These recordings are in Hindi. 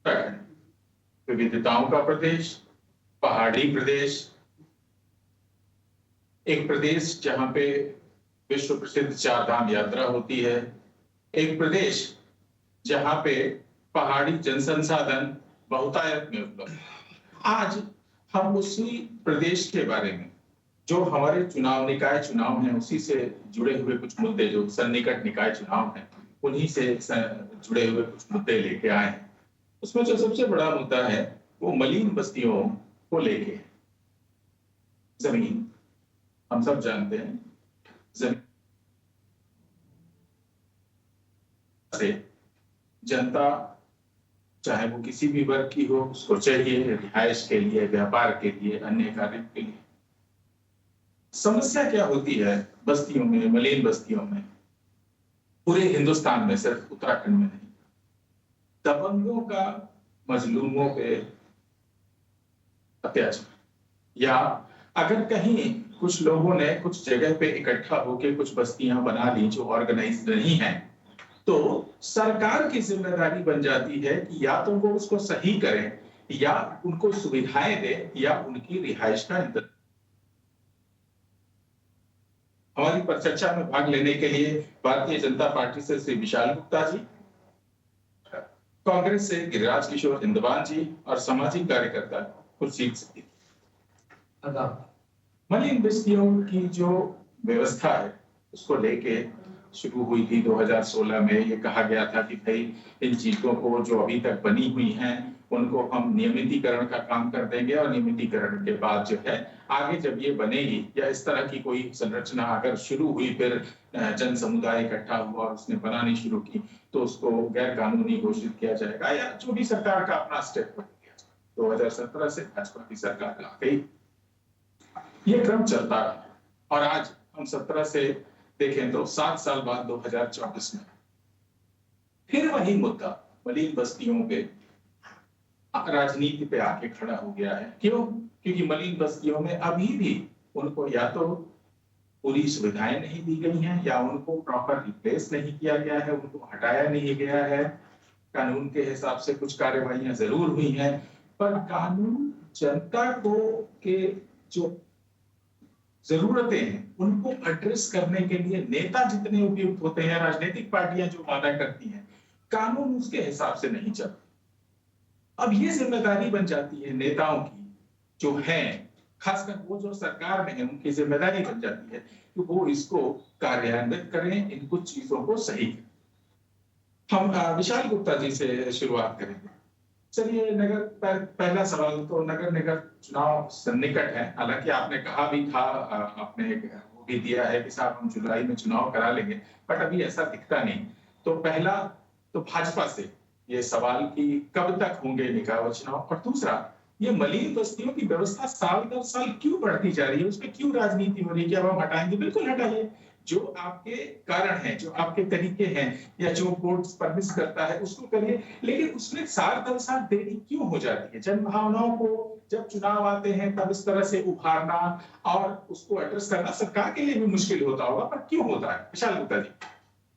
उत्तराखंड विविधताओं का प्रदेश, पहाड़ी प्रदेश, एक प्रदेश जहां पे विश्व प्रसिद्ध चार धाम यात्रा होती है, एक प्रदेश जहां पे पहाड़ी जनसंसाधन बहुतायत में उपलब्ध है। आज हम उसी प्रदेश के बारे में, जो हमारे चुनाव निकाय चुनाव हैं उसी से जुड़े हुए कुछ मुद्दे, जो सन्निकट निकाय चुनाव हैं उन्हीं से जुड़े हुए कुछ मुद्दे लेके आए हैं। उसमें जो सबसे बड़ा मुद्दा है वो मलिन बस्तियों को लेके है। जमीन, हम सब जानते हैं, जमीन से जनता, चाहे वो किसी भी वर्ग की हो, उसको चाहिए रिहायश के लिए, व्यापार के लिए, अन्य कार्य के लिए। समस्या क्या होती है बस्तियों में, मलिन बस्तियों में? पूरे हिंदुस्तान में, सिर्फ उत्तराखंड में नहीं, दबंगों का मजलूमों पे अत्याचार, या अगर कहीं कुछ लोगों ने कुछ जगह पे इकट्ठा होकर कुछ बस्तियां बना ली जो ऑर्गेनाइज नहीं है, तो सरकार की जिम्मेदारी बन जाती है कि या तो वो उसको सही करें, या उनको सुविधाएं दे, या उनकी रिहाइश का इंतजाम। हमारी परिचर्चा में भाग लेने के लिए भारतीय जनता पार्टी से श्री विशाल गुप्ता जी, कांग्रेस से गिरिराज किशोर इंदवान जी, और सामाजिक कार्यकर्ता खुर्शीद सिद्दीकी। मलिन बस्तियों की जो व्यवस्था है उसको लेके शुरू हुई थी 2016 में। ये कहा गया था कि भाई इन चीजों को जो अभी तक बनी हुई हैं उनको हम नियमितीकरण का काम कर देंगे, और नियमितीकरण के बाद जो है आगे जब ये बनेगी या इस तरह की कोई संरचना अगर शुरू हुई, फिर जन समुदाय इकट्ठा हुआ और उसने बनानी शुरू की, तो उसको गैर कानूनी घोषित किया जाएगा, या जो भी सरकार का अपना स्टेप बन गया। 2017 से भाजपा की सरकार आ गई, ये क्रम चलता रहा, और आज हम 17 से देखें तो 7 साल बाद 2024 में फिर वही मुद्दा मलिन बस्तियों पे राजनीति पे आके खड़ा हो गया है। क्यों? क्योंकि मलिन बस्तियों में अभी भी उनको या तो पूरी सुविधाएं नहीं दी गई हैं, या उनको प्रॉपर रिप्लेस नहीं किया गया है, उनको हटाया नहीं गया है। कानून के हिसाब से कुछ कार्यवाहियां जरूर हुई हैं, पर कानून जनता को के जो जरूरतें हैं उनको एड्रेस करने के लिए नेता जितने उपयुक्त होते हैं, राजनीतिक पार्टियां जो वादा करती हैं, कानून उसके हिसाब से नहीं चलता। अब ये जिम्मेदारी बन जाती है नेताओं की, जो है खासकर वो जो सरकार में है, उनकी जिम्मेदारी बन जाती है कि वो इसको कार्यान्वित करें, इन कुछ चीजों को सही करें। हम विशाल गुप्ता जी से शुरुआत करेंगे। चलिए, पहला सवाल तो नगर निगम चुनाव सन्निकट है, हालांकि आपने कहा भी था, आपने वो भी दिया है कि साहब हम जुलाई में चुनाव करा लेंगे, बट अभी ऐसा दिखता नहीं। तो पहला तो भाजपा से ये सवाल कि कब तक होंगे निकाय चुनाव, और दूसरा ये मलिन बस्तियों की व्यवस्था साल दर साल क्यों बढ़ती जा रही है, उसमें क्यों राजनीति हो रही है? कि अब हम हटाएंगे, बिल्कुल हटाइए, जो आपके कारण हैं, जो आपके तरीके हैं, या जो कोर्ट परमिट करता है उसको करिए, लेकिन उसमें साल दर साल देरी क्यों हो जाती है? जन भावनाओं को जब चुनाव आते हैं तब इस तरह से उभारना और उसको एड्रेस करना सरकार के लिए भी मुश्किल होता होगा, पर क्यों होता है? विशाल गुप्ता जी,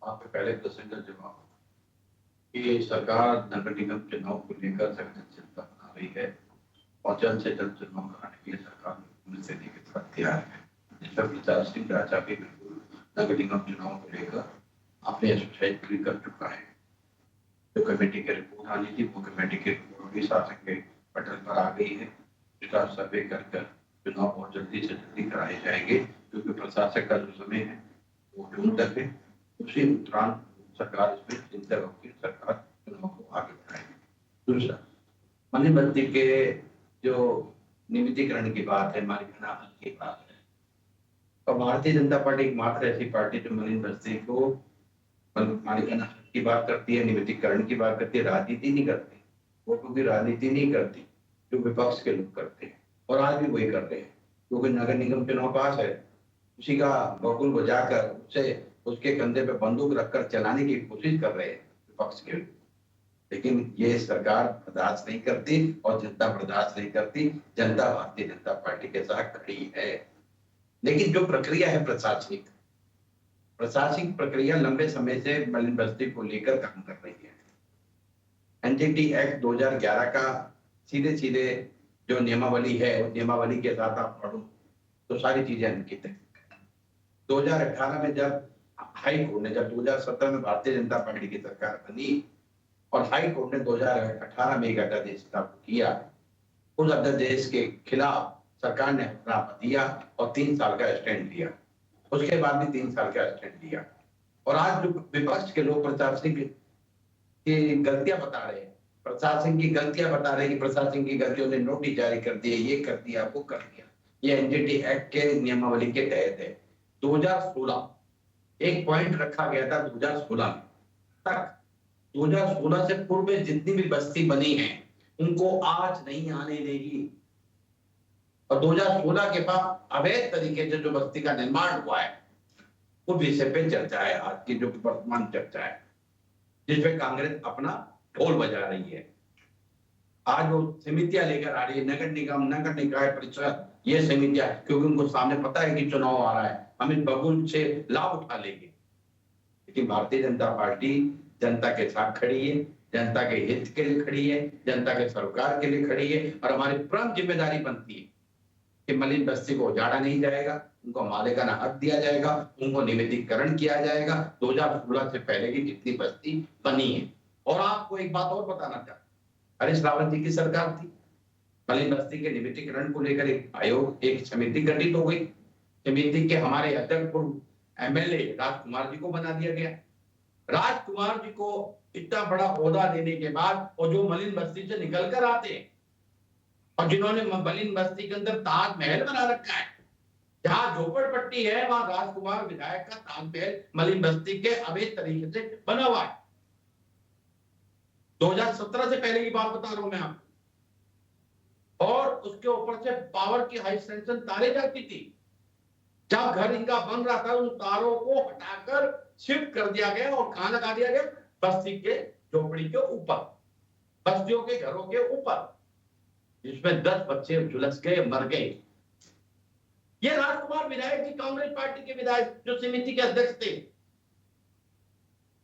आपके पहले प्रश्न का जवाब कि सरकार नगर निगम चुनाव को लेकर संवेदनशीलता बना रही है, और जल्द से जल्द चुनाव कराने के लिए सरकार पुलिस देने के साथ तैयार है। जिसमें प्रचार सिंह राजा भी बिल्कुल नगर निगम चुनाव को लेकर अपनी एक्सरसाइज पूरी कर चुका है। जो कमेटी की रिपोर्ट आनी थी, वो कमेटी की रिपोर्ट भी शासन के पटल पर आ गई है। इसका सर्वे कर चुनाव बहुत जल्दी से जल्दी कराए जाएंगे, क्योंकि प्रशासक का जो समय है वो जून तक है। उसी दौरान सरकार इसमें चिंता होगी, सरकार चुनाव को आगे बढ़ाएगी। दूसरा, मलिन बस्ती के जो नियमितीकरण की बात है, मालिकाना हक की बात है, और भारतीय जनता पार्टी मात्र ऐसी पार्टी जो मलिन बस्ती को मालिकाना हक की बात करती है, नियमितीकरण की बात करती है, राजनीति नहीं करती। वो क्योंकि राजनीति नहीं करती, जो विपक्ष के लोग करते हैं, और आज भी वही कर रहे हैं। क्योंकि नगर निगम चुनाव पास है, उसी का बकुल बजाकर उसे उसके कंधे पे बंदूक रखकर चलाने की कोशिश कर रहे हैं विपक्ष के। लेकिन ये सरकार बर्दाश्त नहीं करती, और जनता बर्दाश्त नहीं करती। जनता भारतीय जनता पार्टी के साथ खड़ी है। लेकिन जो प्रक्रिया है प्रशासनिक प्रक्रिया लंबे समय से मलिन बस्ती को लेकर काम कर रही है। एनजीटी एक्ट 2011 का सीधे सीधे जो नियमावली है, उस नियमावली के साथ आप पढ़ो तो सारी चीजें अंकित है। 2018 में जब हाई कोर्ट ने, जब 2017 में भारतीय जनता पार्टी की सरकार बनी और हाई कोर्ट ने 2018 में एक अध्यादेश लागू किया, उस अध्यादेश के खिलाफ सरकार ने राहत दिया और 3 साल का स्टैंड लिया। उसके बाद भी 3 साल का स्टैंड लिया। और आज जो विपक्ष के लोग प्रशासनिक की गलतियां बता रहे हैं, प्रशासन की गलतियां बता रहे हैं कि प्रशासन की गलतियों ने नोटिस जारी कर दिए, ये कर दिया, वो कर दिया, ये एनजीटी एक्ट के नियमावली के तहत है। 2016 एक पॉइंट रखा गया था 2016 में तक, 2016 से पूर्व में जितनी भी बस्ती बनी है उनको आज नहीं आने देगी। और 2016 के बाद अवैध तरीके से जो बस्ती का निर्माण हुआ है वो विषय पे चर्चा है, आज की जो वर्तमान चर्चा है, जिसमें कांग्रेस अपना ढोल बजा रही है। आज वो समितियां लेकर आ रही है, नगर निगम, नगर निकाय परिषद, ये समितियां, क्योंकि उनको सामने पता है कि चुनाव आ रहा है, हम इस बबूल से लाभ उठा लेंगे। लेकिन भारतीय जनता पार्टी जनता के साथ खड़ी है, जनता के हित के लिए खड़ी है, जनता के सरोकार के लिए खड़ी है। और हमारी प्रमुख जिम्मेदारी बनती है कि मलिन बस्ती को उजाड़ा नहीं जाएगा, उनको मालिकाना हक दिया जाएगा, उनको नियमितीकरण किया जाएगा 2016 से पहले की जितनी बस्ती बनी है। और आपको एक बात और बताना चाहता हूं, हरीश रावत जी की सरकार थी, मलिन बस्ती के नियमितीकरण को लेकर एक आयोग, एक समिति गठित हो गई। समिति के हमारे अध्यक्ष एमएलए राजकुमार जी को बना दिया गया। राजकुमार जी को इतना बड़ा ओहदा देने के बाद, और जो मलिन बस्ती से निकल कर आते हैं और जिन्होंने मलिन बस्ती के अंदर ताजमहल बना रखा है, जहां झोपड़पट्टी है वहां राजकुमार विधायक का ताजमहल मलिन बस्ती के अवैध तरीके से बना हुआ है। 2017 से पहले की बात बता रहा हूं मैं आपको। और उसके ऊपर से पावर की हाई टेंशन तारे जाती थी। जब घर इनका बन रहा था, उन तारों को हटाकर शिफ्ट कर दिया गया और कहां लगा दिया गया? बस्ती के झोपड़ी के ऊपर, बस्तियों के घरों के ऊपर, जिसमें 10 बच्चे झुलस गए, मर गए। ये राजकुमार विधायक जी कांग्रेस पार्टी के विधायक जो समिति के अध्यक्ष थे,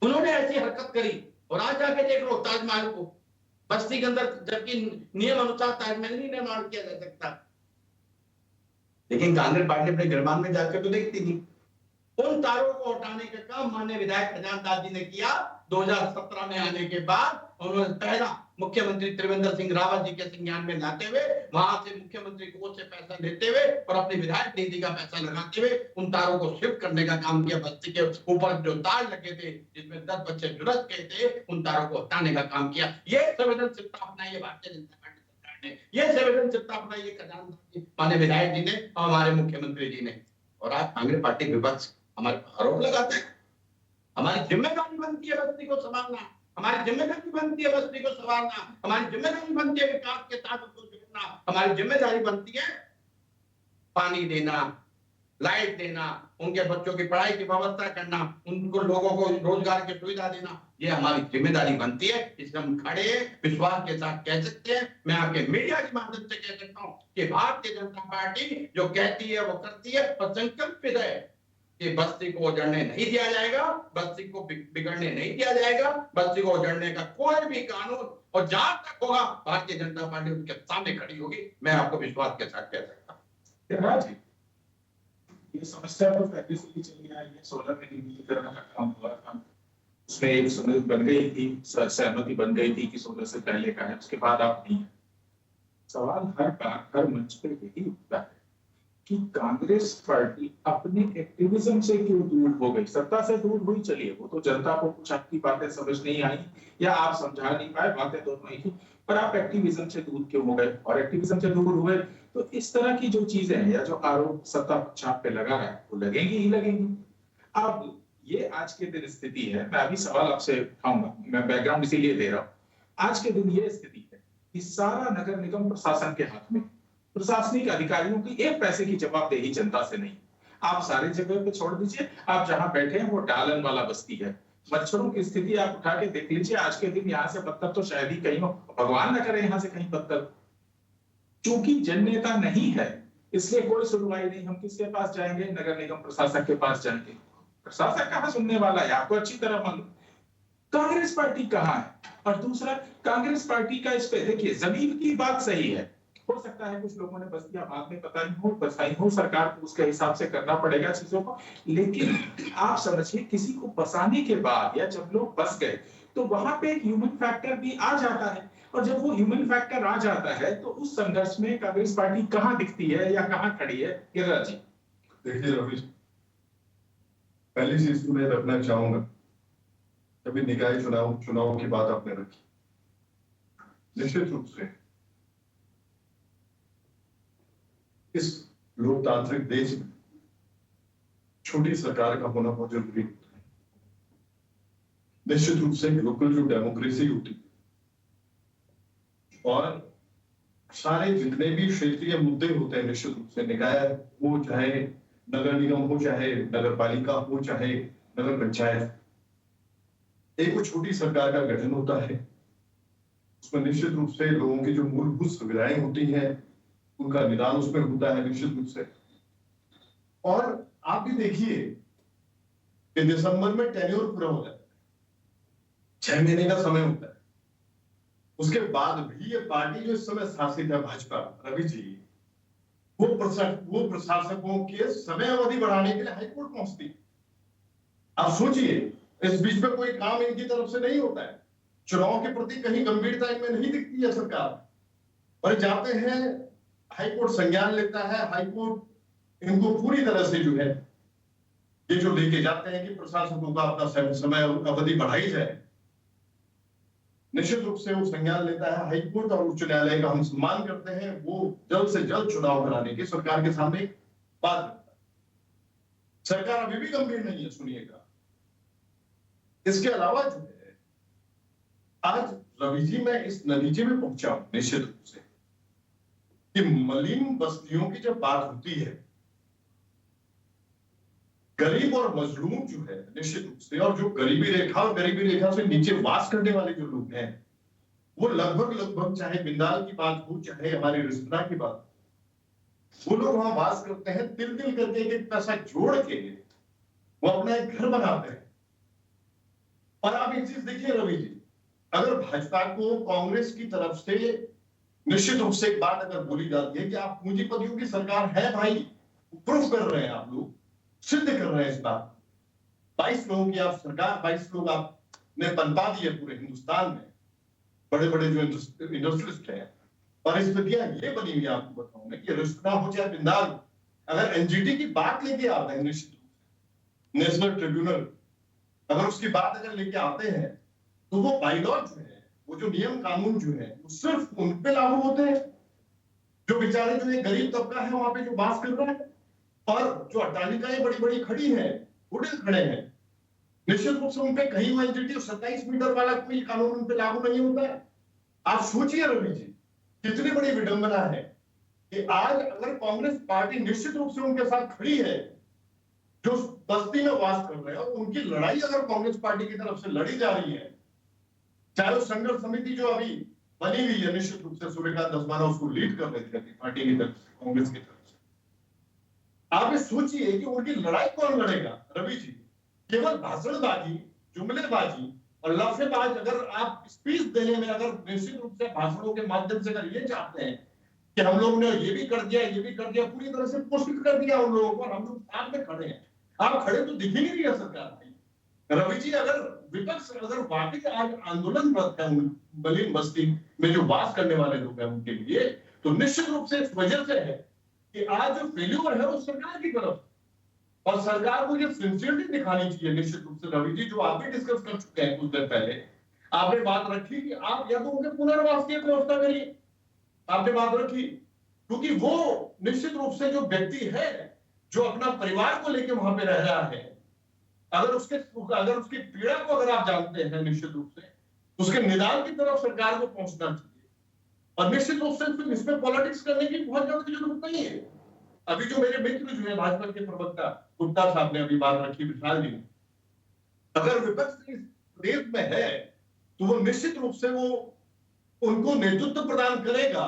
उन्होंने ऐसी हरकत करी। और आज जाके देख लो ताजमहल को बस्ती के अंदर, जबकि नियम अनुसार ताजमहल नहीं निर्माण किया जा सकता, लेकिन कांग्रेस पार्टी अपने गिरमान में जाकर तो देखती नहीं। उन तारों को हटाने का काम माननीय विधायक खजानदास जी ने किया। 2017 में आने के बाद उन्होंने पहला मुख्यमंत्री त्रिवेंद्र सिंह रावत जी के संज्ञान में लाते हुए, वहां से मुख्यमंत्री कोष से पैसा लेते हुए और अपनी विधायक निधि का पैसा लगाते हुए उन तारों को शिफ्ट करने का काम किया। बस्ती के ऊपर जो तार लगे थे, जिसमें 10 बच्चे झुलस गए थे, उन तारों को हटाने का काम किया। ये संवेदनशीलता अपनाई है भारतीय जनता पार्टी सरकार ने, ये संवेदनशीलता अपनाई है खजानदास जी, माननीय विधायक जी ने और हमारे मुख्यमंत्री जी ने। और आज कांग्रेस पार्टी विपक्ष हमारे आरोप लगाते हैं। हमारी जिम्मेदारी बनती है बस्ती को संभालना, हमारी जिम्मेदारी बनती है बस्ती को संभालना, हमारी जिम्मेदारी बनती है विकास के साथ उसको जोड़ना, हमारी जिम्मेदारी बनती है पानी देना, लाइट देना, उनके बच्चों की पढ़ाई की व्यवस्था करना, उनको लोगों को रोजगार की सुविधा देना, ये हमारी जिम्मेदारी बनती है। इसमें हम खड़े विश्वास के साथ कह सकते हैं। मैं आपके मीडिया के माध्यम से कह सकता हूँ कि भारतीय जनता पार्टी जो कहती है वो करती है और संकल्पित है कि बस्ती को उजड़ने नहीं दिया जाएगा, बस्ती को बिगड़ने नहीं दिया जाएगा, बस्ती को उजड़ने का कोई भी कानून और जहां तक होगा भारतीय जनता पार्टी उनके सामने खड़ी होगी। मैं आपको विश्वास के साथ कह सकता हूँ। ये समस्या तो पहले से ही चली आ रही है। 16 में नियमितीकरण का काम हुआ था, उसमें एक सहमति बन गई थी, सहमति बन गई थी कि 16 से पहले का है, उसके बाद आप नहीं। सवाल हर बार हर मंच पे यही उठता है कि कांग्रेस पार्टी अपने एक्टिविज्म से क्यों दूर हो गई। सत्ता से दूर हुई, चलिए, वो तो जनता को कुछ आपकी बातें समझ नहीं आई या आप समझा नहीं पाए, बातें दोनों ही, पर आप एक्टिविज्म से दूर क्यों हो गए? और एक्टिविज्म से दूर हुए तो इस तरह की जो चीजें हैं या जो आरोप सत्ता पक्ष पे लगा है वो लगेंगी ही लगेंगी। अब ये आज के दिन स्थिति है। मैं अभी सवाल आपसे उठाऊंगा, मैं बैकग्राउंड इसीलिए दे रहा हूँ। आज के दिन ये स्थिति है कि सारा नगर निगम प्रशासन के हाथ में, प्रशासनिक अधिकारियों की एक पैसे की जवाबदेही जनता से नहीं। आप सारी जगह पे छोड़ दीजिए, आप जहां बैठे हैं वो डालन वाला बस्ती है। मच्छरों की स्थिति आप उठा के देख लीजिए। आज के दिन यहाँ से बदतर तो शायद ही कहीं हो, भगवान न करे यहाँ से कहीं बदतर। चूंकि जननेता नहीं है इसलिए कोई सुनवाई नहीं। हम किसके पास जाएंगे? नगर निगम प्रशासक के पास जाएंगे। प्रशासक कहाँ सुनने वाला है? आपको अच्छी तरह मालूम। कांग्रेस पार्टी कहाँ है? और दूसरा, कांग्रेस पार्टी का इस पे देखिए, जमीन की बात सही है, हो सकता है कुछ लोगों ने बस्तियां बाद में पता नहीं हो बसाई हो, सरकार को उसके हिसाब से करना पड़ेगा चीजों को। लेकिन आप समझिए, किसी को बसाने के बाद या जब लोग बस गए तो वहां पे एक ह्यूमन फैक्टर भी आ जाता है, और जब वो ह्यूमन फैक्टर आ जाता है तो उस संघर्ष में कांग्रेस पार्टी कहां दिखती है या कहां खड़ी है? गिरिराज जी। देखिए रविश, पहली चीज तो मैं रखना चाहूंगा, कभी निकाय चुनाव की बात आपने रखी, निश्चित रूप से इस लोकतांत्रिक देश में छोटी सरकार का होना बहुत जरूरी होता है। निश्चित रूप से लोकल जो डेमोक्रेसी होती है और सारे जितने भी क्षेत्रीय मुद्दे होते हैं, निश्चित रूप से निकाय हो, चाहे नगर निगम हो, चाहे नगर पालिका हो, चाहे नगर पंचायत, एक वो छोटी सरकार का गठन होता है। उसमें निश्चित रूप से लोगों की जो मूलभूत सुविधाएं होती हैं उनका निदान उसमें होता है, निश्चित रूप से। और आप भी देखिए कि दिसंबर में टेन्योर पूरा हो जाता है, 6 महीने का समय होता है। उसके बाद भी ये पार्टी जो इस समय शासित है, भाजपा, रवि जी, वो प्रशासकों के समय अवधि बढ़ाने के लिए हाईकोर्ट पहुंचती है। आप सोचिए, इस बीच में कोई काम इनकी तरफ से नहीं होता है, चुनाव के प्रति कहीं गंभीरता इनमें नहीं दिखती है सरकार, और जाते हैं हाईकोर्ट संज्ञान लेता है, हाईकोर्ट इनको पूरी तरह से जो है ये जो लेके जाते हैं कि प्रशासकों का अपना समय अवधि बढ़ाई जाए, निश्चित रूप से वो संज्ञान लेता है हाईकोर्ट, और उच्च न्यायालय का हम सम्मान करते हैं। वो जल्द से जल्द चुनाव कराने की सरकार के सामने बात करता है। सरकार अभी भी गंभीर नहीं है, सुनिएगा। इसके अलावा जो है, आज रवि जी मैं इस नतीजे में पहुंचा हूं निश्चित रूप से कि मलिन बस्तियों की जब बात होती है, गरीब और मजलूम जो है निश्चित रूप से, और जो गरीबी रेखा और गरीबी रेखा से नीचे वास करने वाले जो लोग हैं, वो लगभग चाहे बिंदाल की बात हो, चाहे हमारे रिश्तेदार की बात हो, वो लोग वहां वास करते हैं, तिल तिल करके एक पैसा जोड़ के वो अपना एक घर बनाते हैं। और आप एक चीज देखिए रवि जी, अगर भाजपा को कांग्रेस की तरफ से निश्चित रूप से एक बात अगर बोली जाती है कि आप पूंजीपतियों की सरकार है भाई, प्रूफ कर रहे हैं, आप लोग सिद्ध कर रहे हैं इस बात, 22 लोगों की आप सरकार, 22 लोग आपने पनपा दिए पूरे हिंदुस्तान में, बड़े बड़े जो इंडस्ट्रियलिस्ट हैं, और स्थितियां ये बनी हुई आपको बताऊं मैं कि रिश्ता हो चाहे बिंदाल, अगर एनजीटी की बात लेके आते हैं, निश्चित रूप से नेशनल ट्रिब्यूनल अगर उसकी बात अगर लेके आते हैं, तो वो बाइलॉ जो है, वो जो नियम कानून जो है, वो सिर्फ उन पे लागू होते हैं जो बेचारे जो एक गरीब तबका है वहां पे जो बात कर रहा है, और जो अट्टालिकाएं बड़ी बड़ी खड़ी है, होटल खड़े हैं, निश्चित रूप से उनपे कहीं वो एनजीटी 27 मीटर वाला कोई कानून उन पे लागू नहीं होता है। आप सोचिए रवि जी, कितनी बड़ी विडंबना है कि आज अगर कांग्रेस पार्टी निश्चित रूप से उनके साथ खड़ी है जो बस्ती में वास कर रहे हैं, और उनकी लड़ाई अगर कांग्रेस पार्टी की तरफ से लड़ी जा रही है, चाहे वो संघर्ष समिति जो अभी बनी हुई है, निश्चित रूप से सूर्यकांत धस्माना उसको लीड कर रहे थे पार्टी की तरफ से, कांग्रेस की तरफ से। आप ये सोचिए कि उनकी लड़ाई कौन लड़ेगा रवि जी? केवल भाषणबाजी, जुमलेबाजी और लफेबाज, अगर आप स्पीच देने में अगर निश्चित रूप से भाषणों के माध्यम से अगर ये चाहते हैं कि हम लोग ने ये भी कर दिया, ये भी कर दिया, पूरी तरह से पोषित कर दिया उन लोगों को, और हम लोग साथ में खड़े हैं, आप खड़े तो दिख ही नहीं रही है सरकार भाई। रवि जी, अगर विपक्ष अगर वाकई आज आंदोलनरत है उन मलिन बस्ती में जो वास करने वाले लोग हैं उनके लिए, तो निश्चित रूप से इस वजह से है कि आज जो फेल्यूर है वो सरकार की तरफ, और सरकार को ये सिंसियरिटी दिखानी चाहिए निश्चित रूप से। रवि जी, जो आप भी डिस्कस कर चुके हैं कुछ देर पहले, आपने बात रखी कि आप या तो उनके पुनर्वास की व्यवस्था करिए, आपने बात रखी, क्योंकि वो निश्चित रूप से जो व्यक्ति है जो अपना परिवार को लेकर वहां पे रह रहा है, अगर उसकी पीड़ा को अगर आप जानते हैं, निश्चित रूप से उसके निदान की तरफ सरकार को पहुंचना चाहिए, और निश्चित रूप से इसमें पॉलिटिक्स करने की बहुत ज्यादा जरूरत नहीं है। अभी जो मेरे मित्र जो है भाजपा के प्रवक्ता गुप्ता साहब ने अभी बात रखी, विशाल जी ने, अगर विपक्ष इस प्रदेश में है तो वो निश्चित रूप से वो उनको नेतृत्व प्रदान करेगा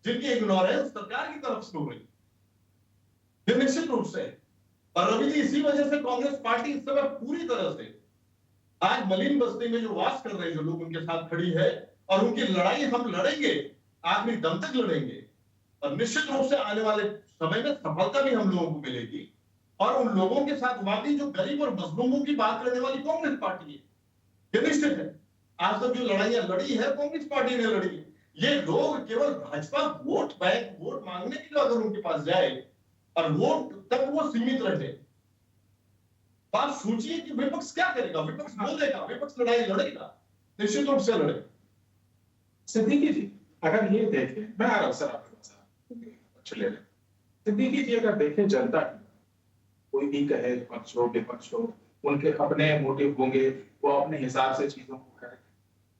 जिनकी इग्नोरेंस सरकार की तरफ से हो रही है, निश्चित रूप से। और रवि जी, इसी वजह से कांग्रेस पार्टी इस समय पूरी तरह से आज मलिन बस्ती में जो वास कर रहे हैं, जो लोग उनके साथ खड़ी है, और उनकी लड़ाई हम लड़ेंगे, आखिरी दम तक लड़ेंगे, और निश्चित रूप से आने वाले समय में सफलता भी हम लोगों को मिलेगी। और उन लोगों के साथ वाकई जो गरीब और मजलूमों की बात करने वाली कांग्रेस पार्टी है, ये निश्चित है। आज तक जो लड़ाइयां लड़ी है कांग्रेस पार्टी ने लड़ी है। ये लोग केवल भाजपा वोट बैंक, वोट मांगने के लिए अगर उनके पास जाए और वोट तक वो सीमित रहे, आप सोचिए कि विपक्ष क्या करेगा। विपक्ष बोलेगा, विपक्ष लड़ाई लड़ेगा, निश्चित रूप से लड़ेगा। सिद्दीकी जी अगर ये देखें, मैं आ रहा हूं सर आपके पास, ले रहे सिद्दीकी जी, अगर देखें जनता की, कोई भी कहे पक्ष हो विपक्ष हो, उनके अपने मोटिव होंगे, वो अपने हिसाब से चीजों को करें।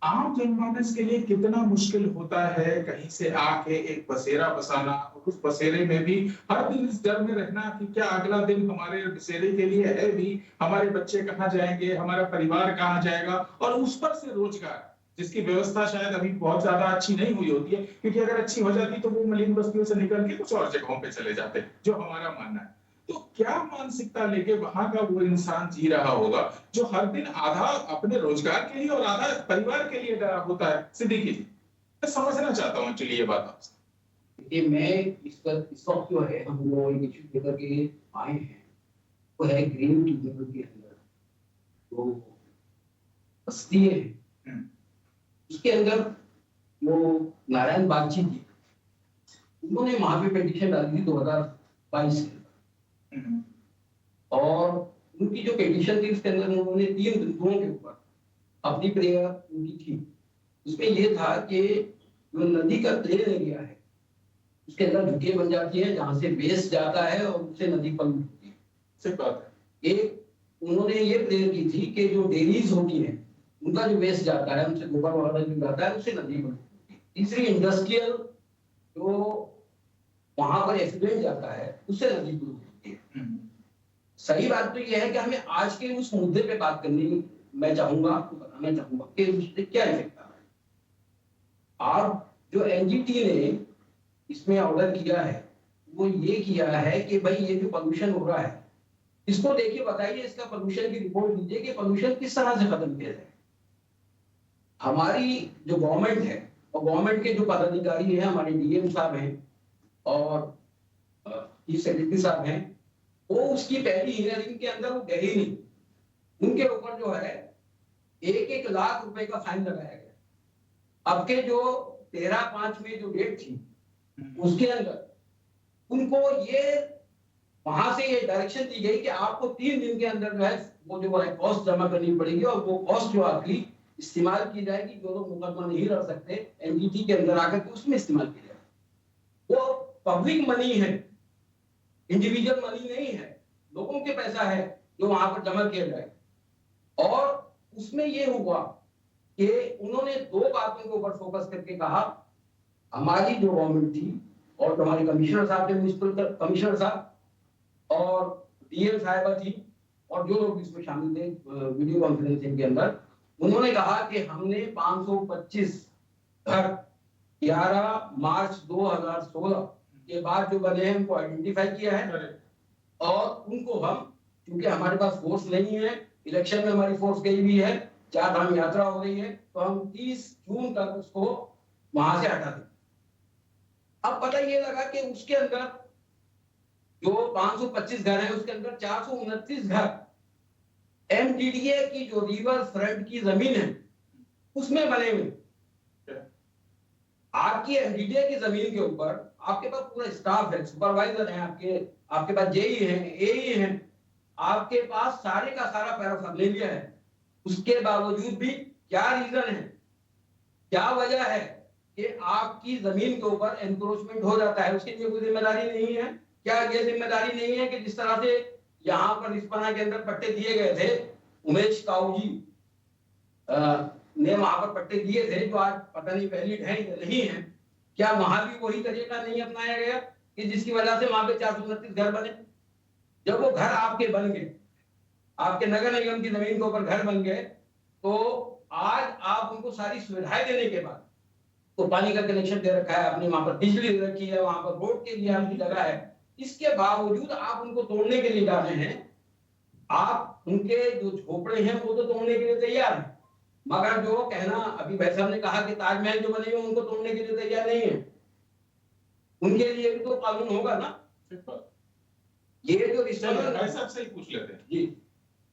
आम जनमानस के लिए कितना मुश्किल होता है कहीं से आके एक बसेरा बसाना, और उस बसेरे में भी हर दिन इस डर में रहना कि क्या अगला दिन हमारे बसेरे के लिए है भी, हमारे बच्चे कहाँ जाएंगे, हमारा परिवार कहाँ जाएगा, और उस पर से रोजगार जिसकी व्यवस्था शायद अभी बहुत ज्यादा अच्छी नहीं हुई होती है, क्योंकि अगर अच्छी हो जाती तो वो मलिन बस्तियों से निकल के कुछ और जगहों पे चले जाते, जो हमारा मानना है। तो क्या मानसिकता लेके वहां का वो इंसान जी रहा होगा जो हर दिन आधा अपने रोजगार के लिए और आधा परिवार के लिए डरा होता है। सिद्दीकी जी, मैं समझना चाहता हूँ एक्चुअली ये बात आपसे। ये मैं इस वक्त जो है हम लोग एक इश्यू लेकर के आए हैं, वो है ग्रीन ट्रिब्यूनल के अंदर जो बस्ती है, उसके अंदर वो नारायण बागची जी, उन्होंने वहां पे पिटीशन डाली थी 2022 में, और उनकी जो पिटीशन थी उसके अंदर उन्होंने 3 बिंदुओं के ऊपर अपनी प्रेयर उनकी थी। उसमें ये था कि जो नदी का प्लेन एरिया है उसके अंदर झुग्गियां बन जाती है जहां से वेस्ट जाता है और उससे नदी पल्ट होती है। सिर्फ बात है। एक उन्होंने ये प्रेयर की थी कि जो डेयरीज होती हैं उनका जो वेस्ट जाता है, उनसे गोबर वगैरह जो जाता है उससे नदी पल्ट होती है। तीसरी इंडस्ट्रियल जो वहां पर एफिडेंट जाता है उससे नदी पल्ट होती है। सही बात तो यह है कि हमें आज के उस मुद्दे पे बात करनी, मैं चाहूंगा आपको बताना चाहूंगा कि उससे क्या इफेक्ट आ रहा है। आप जो एनजीटी ने इसमें ऑर्डर किया है वो ये किया है कि भाई ये जो पोल्यूशन हो रहा है इसको देखिए, बताइए, इसका पोल्यूशन की रिपोर्ट दीजिए कि पोल्यूशन किस तरह से खत्म किया जाए। हमारी जो गवर्नमेंट है और गवर्नमेंट के जो पदाधिकारी हैं, हमारे डीएम साहब हैं और चीफ सेक्रेटरी साहब हैं, वो उसकी पहली हियरिंग के अंदर वो गए ही नहीं। उनके ऊपर जो है 1-1 लाख रुपए का फाइन लगाया गया। अब के जो 13/5 में जो डेट थी उसके अंदर उनको ये वहां से ये डायरेक्शन दी गई कि आपको 3 दिन के अंदर जो है वो जो है कॉस्ट जमा करनी पड़ेगी, और वो कॉस्ट जो आपकी इस्तेमाल की जाएगी, जो लोग मुकदमा नहीं लड़ सकते एनजीटी के अंदर आकर के उसमें इस्तेमाल की जाएगी। वो पब्लिक मनी है, इंडिविजुअल मनी नहीं है, लोगों के पैसा है जो वहां पर जमा किया जाए। और उसमें ये हुआ कि उन्होंने 2 बातों के ऊपर फोकस करके कहा, हमारी जो गवर्नमेंट थी और जो हमारे कमिश्नर साहब थे, म्युनिसिपल कमिश्नर साहब और डीएम साहिबा थी और जो लोग इसमें शामिल थे वीडियो कॉन्फ्रेंसिंग के अंदर, उन्होंने कहा कि हमने 525 घर 11 मार्च 2016 के बाद जो बने हैं उनको आइडेंटिफाई किया है, और उनको हम, क्योंकि हमारे पास फोर्स नहीं है, इलेक्शन में हमारी फोर्स गई हुई है, 4 धाम यात्रा हो रही है, तो हम 30 जून तक उसको वहां से हटा दें। अब पता ये लगा कि उसके अंदर जो 525 घर है उसके अंदर 429 घर एमडीडीए की जो रिवर फ्रंट की जमीन है उसमें बने हुए। आपकी एमडीडीए की जमीन के ऊपर आपके पास पूरा स्टाफ है, सुपरवाइजर है, आपके पास जेई है, एई है, आपके पास सारे का सारा पैराफर्नेलिया है। उसके बावजूद भी क्या रीजन है, क्या वजह है कि आपकी जमीन के ऊपर एनक्रोचमेंट हो जाता है? उसके लिए कोई जिम्मेदारी नहीं है? क्या ये जिम्मेदारी नहीं है कि जिस तरह से यहाँ पर रिस्पना के अंदर पट्टे दिए गए थे, उमेश काऊ जी ने वहां पर पट्टे दिए थे जो आज पता नहीं वैलिड है या नहीं है, क्या वहां भी वही तरीका नहीं अपनाया गया कि जिसकी वजह से वहां पे 429 घर बने? जब वो घर आपके बन गए, आपके नगर निगम की जमीन के ऊपर घर बन गए, तो आज आप उनको सारी सुविधाएं देने के बाद, तो पानी का कनेक्शन दे रखा है आपने, वहां पर बिजली दे रखी है, वहां पर रोड के लिए आपकी जगह है, इसके बावजूद आप उनको तोड़ने के लिए जा रहे हैं। आप उनके जो झोपड़े हैं वो तो तोड़ने के लिए तैयार हैं, मगर जो कहना अभी भाई साहब ने कहा कि ताजमहल जो बने हुए उनको तोड़ने के लिए तैयार नहीं है, उनके लिए भी तो कानून होगा ना। ये जो रिश्ता भाई साहब से ही पूछ लेते हैं जी।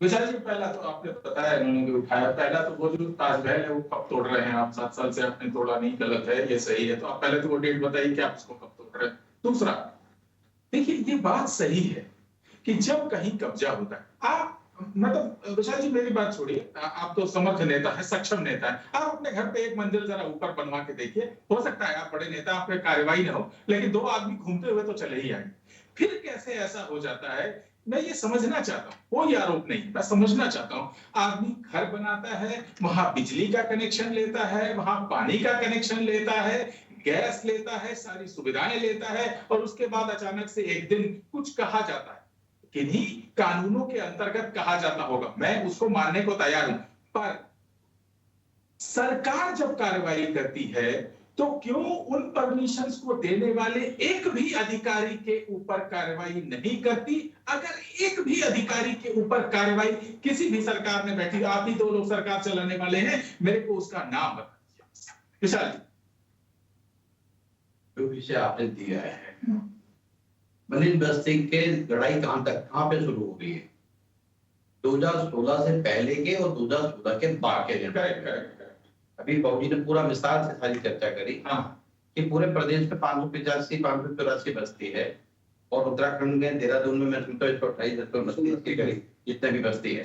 विशाल जी, पहला तो आपने बताया, इन्होंने भी उठाया, पहला तो वो जो ताजमहल है वो कब तोड़ रहे हैं आप? 7 साल से आपने तोड़ा नहीं, गलत है, ये सही है, तो आप पहले तो वो डेट बताइए कि आप उसको कब तोड़ रहे हैं। दूसरा, देखिए ये बात सही है कि जब कहीं कब्जा होता है, आप मतलब विशाल जी मेरी बात छोड़िए, आप तो समर्थ नेता है, सक्षम नेता है, आप अपने घर पे एक मंजिल जरा ऊपर बनवा के देखिए, हो सकता है आप बड़े नेता, आप पे कार्रवाई ना हो, लेकिन 2 आदमी घूमते हुए तो चले ही आएंगे। फिर कैसे ऐसा हो जाता है? मैं ये समझना चाहता हूँ, कोई आरोप नहीं, मैं समझना चाहता हूँ। आदमी घर बनाता है, वहां बिजली का कनेक्शन लेता है, वहां पानी का कनेक्शन लेता है, गैस लेता है, सारी सुविधाएं लेता है, और उसके बाद अचानक से एक दिन कुछ कहा जाता है, किन्हीं कानूनों के अंतर्गत कहा जाता होगा, मैं उसको मानने को तैयार हूं, पर सरकार जब कार्रवाई करती है तो क्यों उन परमिशंस को देने वाले एक भी अधिकारी के ऊपर कार्रवाई नहीं करती? अगर एक भी अधिकारी के ऊपर कार्रवाई किसी भी सरकार ने बैठी, आप ही 2 लोग सरकार चलाने वाले हैं, मेरे को उसका नाम बता दीजिए विशाल जी। जो विषय आपने दिया है, मलिन बस्ती के लड़ाई कहां पे शुरू हो गई है? 2016 से पहले के और 2016 के बाद के। करेक्ट। अभी बाबू जी ने पूरा विस्तार से सारी चर्चा करी। हाँ, कि पूरे प्रदेश में 585-584 बस्ती है, और उत्तराखंड में देहरादून में मैं सुनता हूँ 128-129 के करीब जितने भी बस्ती है,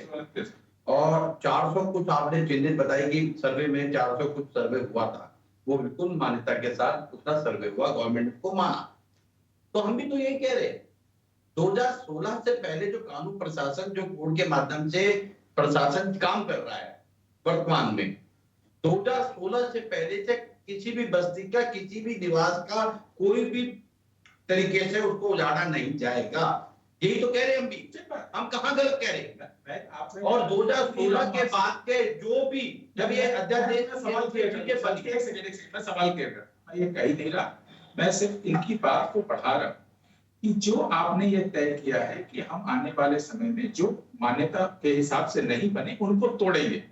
और 400 कुछ आपने चिन्हित बताई कि सर्वे में 400 कुछ सर्वे हुआ था, वो बिल्कुल मान्यता के साथ उतना सर्वे हुआ, गवर्नमेंट को माना। तो हम भी तो यही कह रहे हैं, 2016 से पहले जो कानून प्रशासन, जो कोर्ट के माध्यम से प्रशासन काम कर रहा है वर्तमान में, 2016 से पहले से किसी भी बस्ती का, किसी भी निवास का कोई भी तरीके से उसको उजाड़ा नहीं जाएगा। यही तो कह रहे हैं हम भी, हम कहाँ गलत कह रहे हैं? और 2016 के बाद के जो भी, जब ये अध्यादेश सवाल किया, मैं ये कह ही नहीं रहा, मैं सिर्फ इनकी बात को बढ़ा रहा हूं कि जो आपने ये तय किया है कि हम आने वाले समय में जो मान्यता के हिसाब से नहीं बने उनको तोड़ेंगे,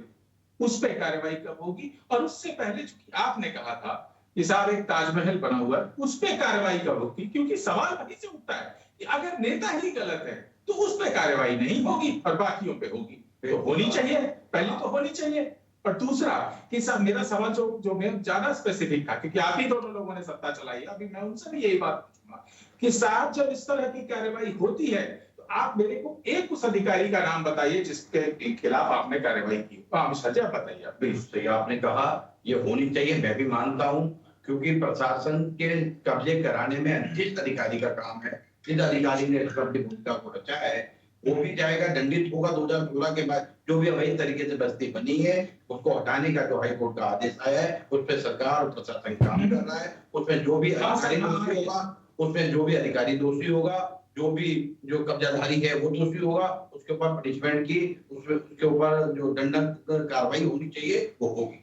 उस पर कार्रवाई कब होगी? और उससे पहले जो आपने कहा था कि साहब एक ताजमहल बना हुआ है, उस पर कार्रवाई कब होगी? क्योंकि सवाल वहीं से उठता है कि अगर नेता ही गलत है तो उस पर कार्रवाई नहीं होगी और बाकियों पे होगी। तो होनी चाहिए, पहले तो होनी चाहिए। और दूसरा कि सब, मेरा सवाल जो मैं ज्यादा स्पेसिफिक था, क्योंकि आप ही दोनों लोगों ने सत्ता चलाई है, अभी मैं उनसे भी यही बात पूछूंगा कि साहब जब इस तरह की कार्रवाई होती है तो आप मेरे को एक उस अधिकारी का नाम बताइए जिसके खिलाफ आपने कार्रवाई की। आप बताइए। आप बिल्कुल सही आपने कहा, ये होनी चाहिए, मैं भी मानता हूं, क्योंकि प्रशासन के कब्जे कराने में जिस अधिकारी का काम है, जिस अधिकारी ने अपनी भूमिका को रचा है, वो भी जाएगा, दंडित होगा। 2016 के बाद जो भी अवैध तरीके से बस्ती बनी है उसको हटाने का जो हाईकोर्ट का आदेश आया है, उस पर सरकार और प्रशासन काम कर रहा है। उसमें जो भी अधिकारी दोषी होगा, उसमें जो भी अधिकारी दोषी होगा, जो कब्जाधारी है वो दोषी होगा, उसके ऊपर पनिशमेंट की, उसके ऊपर जो दंडक कार्रवाई होनी चाहिए वो होगी।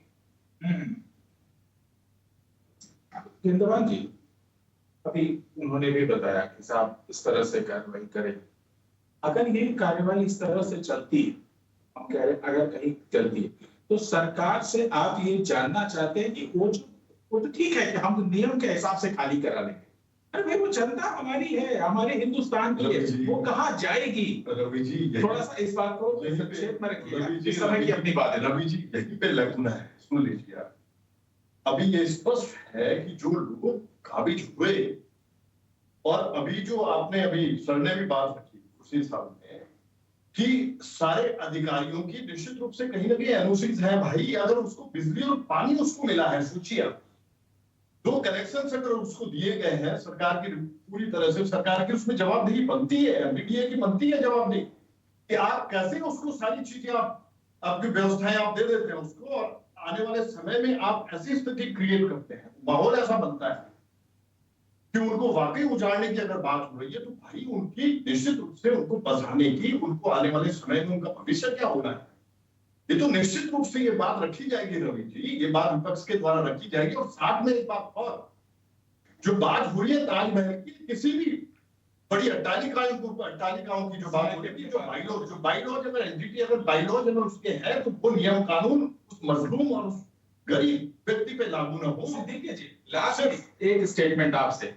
जिंदाबाद जी, अभी उन्होंने भी बताया कि साहब इस तरह से कार्रवाई करें। अगर ये कार्रवाई इस तरह से चलती है, हम कह रहे अगर कहीं चलती है, तो सरकार से आप ये जानना चाहते हैं कि वो तो ठीक है कि हम नियम के हिसाब से खाली करा लेंगे, अरे भाई वो जनता हमारी है, हमारे हिंदुस्तान की है, वो कहाँ जाएगी? रवि जी थोड़ा सा इस बात को संक्षेप में रखिए, इस समय की अपनी बात है। रवि जी यहीं पे लगना है, सुन लीजिए आप। अभी ये स्पष्ट है कि जो लोग काबिज हुए, और अभी जो आपने अभी सर ने भी बात रखी उसी साहब ने, कि सारे अधिकारियों की निश्चित रूप से कहीं ना कहीं एनओसीज है भाई। अगर उसको बिजली और पानी उसको मिला है, सोचिए आप, 2 कनेक्शन अगर उसको दिए गए हैं सरकार की, पूरी तरह से सरकार की उसमें जवाबदेही बनती है, मीडिया की बनती है जवाबदेही, कि आप कैसे उसको सारी चीजें आपकी व्यवस्थाएं आप दे देते हैं उसको, और आने वाले समय में आप ऐसी स्थिति क्रिएट करते हैं, माहौल ऐसा बनता है कि उनको वाकई उजाड़ने की अगर बात हो रही है, तो भाई उनकी निश्चित रूप से उनको बचाने की, उनको आने वाले समय में उनका भविष्य क्या होना है, ये तो निश्चित रूप से ये बात रखी जाएगी रवि जी, ये बात विपक्ष के द्वारा रखी जाएगी। और साथ में एक बात और, जो बात हो रही है ताजमहल की, किसी भी बड़ी अट्टालिकाओं की जो बात हो रही है, जो बाइलॉज अगर एनजीटी अगर बाइलॉज अगर उसके है तो वो नियम कानून उस मजलूम और उस गरीब व्यक्ति पे लागू ना हो। सिद्दीकी जी, लास्ट एक स्टेटमेंट आपसे,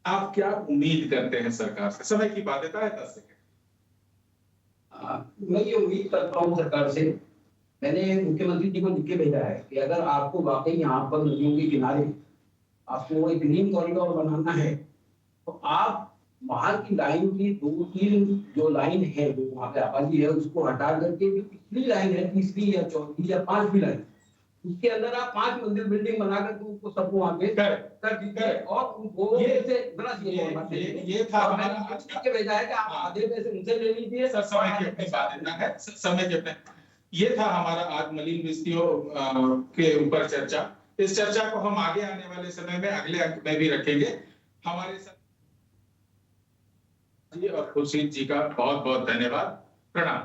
आप क्या उम्मीद करते हैं सरकार से? समय की बाध्यता है 10 सेकंड। मैं ये उम्मीद करता हूँ सरकार से, मैंने मुख्यमंत्री जी को लिख के भेजा है कि अगर आपको वाकई यहाँ पर नदियों के किनारे आपको एक ग्रीन कॉरिडोर बनाना है तो आप वहां की लाइन की 2-3 जो लाइन है जो वहां पे आबादी है उसको हटा करके जो पिछली लाइन है, तीसरी या चौथी या 5वीं लाइन, उसके अंदर आप 5 मंजिल बिल्डिंग बना करके उनको सबको वहां पे कर दीजिए और वो ये था हमारा आज का भेजा है कि आप आधे पैसे उनसे ले लीजिए। सर समय की अपनी बाध्यता है, समय के अपने, ये था हमारा आज मलिन बस्तियों के ऊपर चर्चा। इस चर्चा को हम आगे आने वाले समय में अगले अंक में भी रखेंगे। हमारे साथ जी और खुर्शीद जी का बहुत बहुत धन्यवाद, प्रणाम।